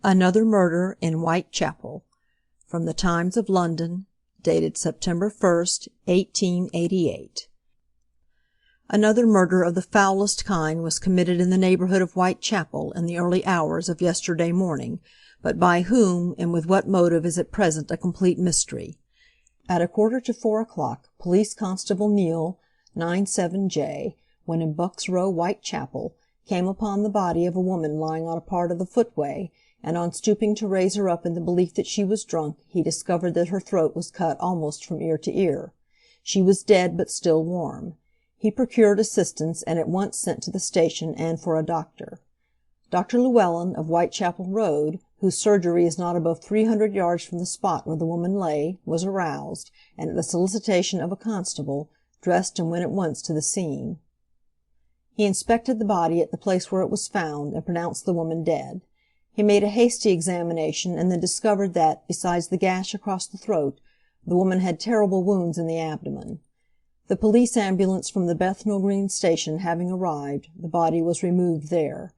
Another Murder in Whitechapel. From the Times of London, dated September 1st, 1888. Another murder of the foulest kind was committed in the neighbourhood of Whitechapel in the early hours of yesterday morning, but by whom and with what motive is at present a complete mystery. At 3:45 o'clock, Police Constable Neal, 97J, when in Buck's Row, Whitechapel, came upon the body of a woman lying on a part of the footway, and on stooping to raise her up in the belief that she was drunk, he discovered that her throat was cut almost from ear to ear. She was dead, but still warm. He procured assistance, and at once sent to the station and for a doctor. Dr. Llewellyn, of Whitechapel Road, whose surgery is not above 300 yards from the spot where the woman lay, was aroused, and at the solicitation of a constable, dressed and went at once to the scene. He inspected the body at the place where it was found, and pronounced the woman dead. He made a hasty examination, and then discovered that, besides the gash across the throat, the woman had terrible wounds in the abdomen. The police ambulance from the Bethnal Green station having arrived, the body was removed there.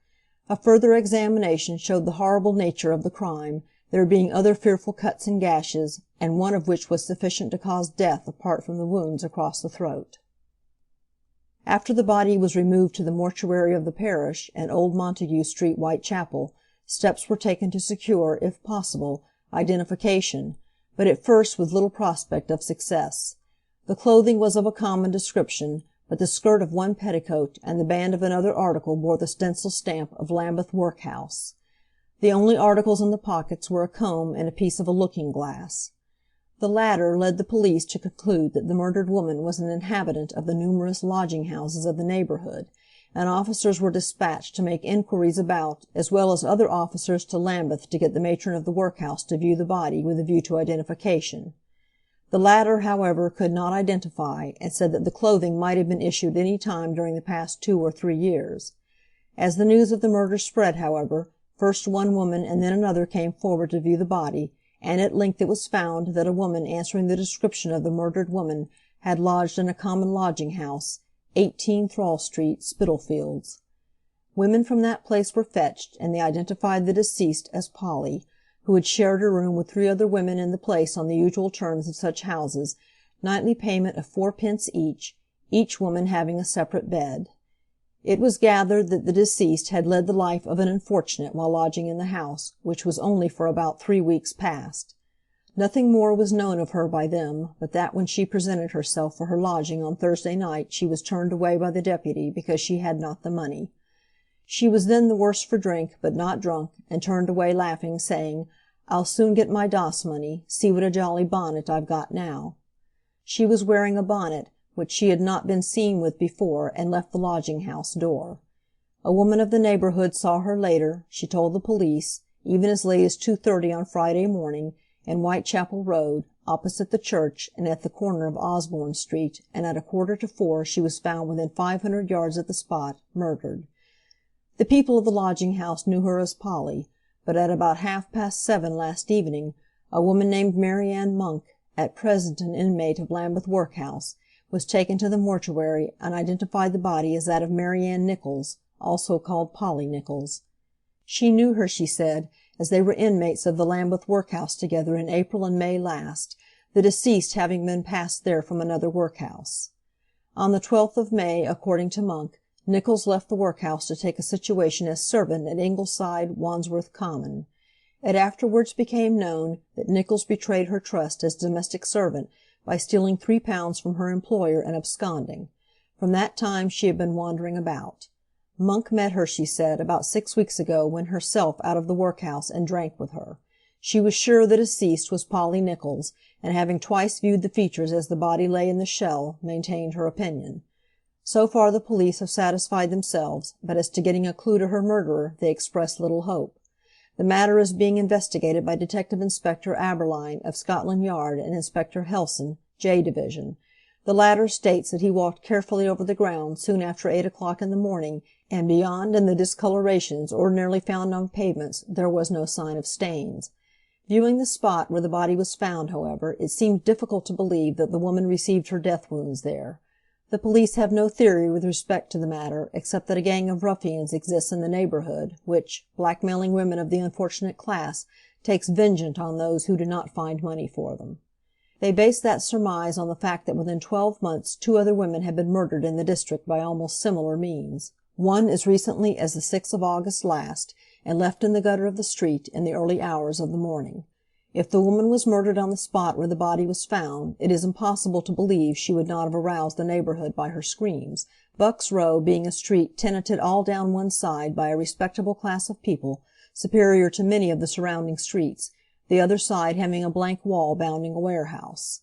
A further examination showed the horrible nature of the crime, there being other fearful cuts and gashes, and one of which was sufficient to cause death apart from the wounds across the throat. After the body was removed to the mortuary of the parish, in Old Montague Street, Whitechapel, steps were taken to secure, if possible, identification, but at first with little prospect of success. The clothing was of a common description, but the skirt of one petticoat and the band of another article bore the stencil stamp of Lambeth Workhouse. The only articles in the pockets were a comb and a piece of a looking-glass. The latter led the police to conclude that the murdered woman was an inhabitant of the numerous lodging-houses of the neighbourhood, and officers were dispatched to make inquiries about, as well as other officers to Lambeth to get the matron of the workhouse to view the body with a view to identification. The latter, however, could not identify, and said that the clothing might have been issued any time during the past 2 or 3 years. As the news of the murder spread, however, first one woman and then another came forward to view the body, and at length it was found that a woman answering the description of the murdered woman had lodged in a common lodging-house, 18 Thrall Street, Spitalfields. Women from that place were fetched, and they identified the deceased as Polly, who had shared a room with 3 other women in the place on the usual terms of such houses, nightly payment of 4d. each woman having a separate bed. It was gathered that the deceased had led the life of an unfortunate while lodging in the house, which was only for about 3 weeks past. Nothing more was known of her by them, but that when she presented herself for her lodging on Thursday night she was turned away by the deputy because she had not the money. She was then the worse for drink, but not drunk, and turned away laughing, saying, "I'll soon get my doss money, see what a jolly bonnet I've got now." She was wearing a bonnet, which she had not been seen with before, and left the lodging-house door. A woman of the neighbourhood saw her later, she told the police, even as late as 2:30 on Friday morning, in Whitechapel Road, opposite the church, and at the corner of Osborne Street, and at 3:45 she was found within 500 yards of the spot, murdered. The people of the lodging-house knew her as Polly, but at about 7:30 last evening, a woman named Mary Ann Monk, at present an inmate of Lambeth Workhouse, was taken to the mortuary, and identified the body as that of Mary Ann Nichols, also called Polly Nichols. She knew her, she said, as they were inmates of the Lambeth Workhouse together in April and May last, the deceased having been passed there from another workhouse. On the 12th of May, according to Monk, Nichols left the workhouse to take a situation as servant at Ingleside, Wandsworth Common. It afterwards became known that Nichols betrayed her trust as domestic servant by stealing £3 from her employer and absconding. From that time she had been wandering about. Monk met her, she said, about 6 weeks ago when herself out of the workhouse, and drank with her. She was sure the deceased was Polly Nichols, and having twice viewed the features as the body lay in the shell, maintained her opinion. So far the police have satisfied themselves, but as to getting a clue to her murderer they express little hope. The matter is being investigated by Detective Inspector Aberline, of Scotland Yard, and Inspector Helson, J Division. The latter states that he walked carefully over the ground soon after 8 o'clock in the morning, and beyond in the discolorations ordinarily found on pavements there was no sign of stains. Viewing the spot where the body was found, however, it seemed difficult to believe that the woman received her death wounds there. The police have no theory with respect to the matter, except that a gang of ruffians exists in the neighborhood, which, blackmailing women of the unfortunate class, takes vengeance on those who do not find money for them. They base that surmise on the fact that within 12 months 2 other women have been murdered in the district by almost similar means. One as recently as the 6th of August last, and left in the gutter of the street in the early hours of the morning. If the woman was murdered on the spot where the body was found, it is impossible to believe she would not have aroused the neighborhood by her screams. Buck's Row being a street tenanted all down one side by a respectable class of people, superior to many of the surrounding streets, the other side having a blank wall bounding a warehouse.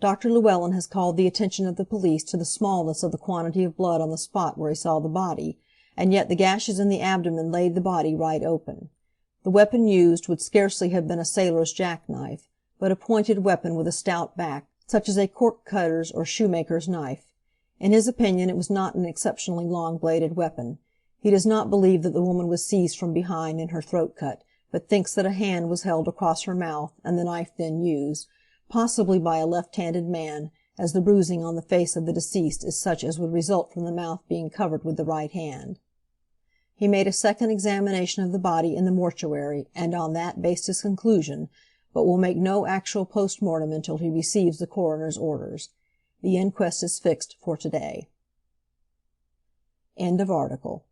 Dr. Llewellyn has called the attention of the police to the smallness of the quantity of blood on the spot where he saw the body, and yet the gashes in the abdomen laid the body right open. The weapon used would scarcely have been a sailor's jackknife, but a pointed weapon with a stout back, such as a cork cutter's or shoemaker's knife. In his opinion it was not an exceptionally long-bladed weapon. He does not believe that the woman was seized from behind and her throat cut, but thinks that a hand was held across her mouth and the knife then used, possibly by a left-handed man, as the bruising on the face of the deceased is such as would result from the mouth being covered with the right hand. He made a second examination of the body in the mortuary, and on that based his conclusion, but will make no actual post-mortem until he receives the coroner's orders. The inquest is fixed for today. End of article.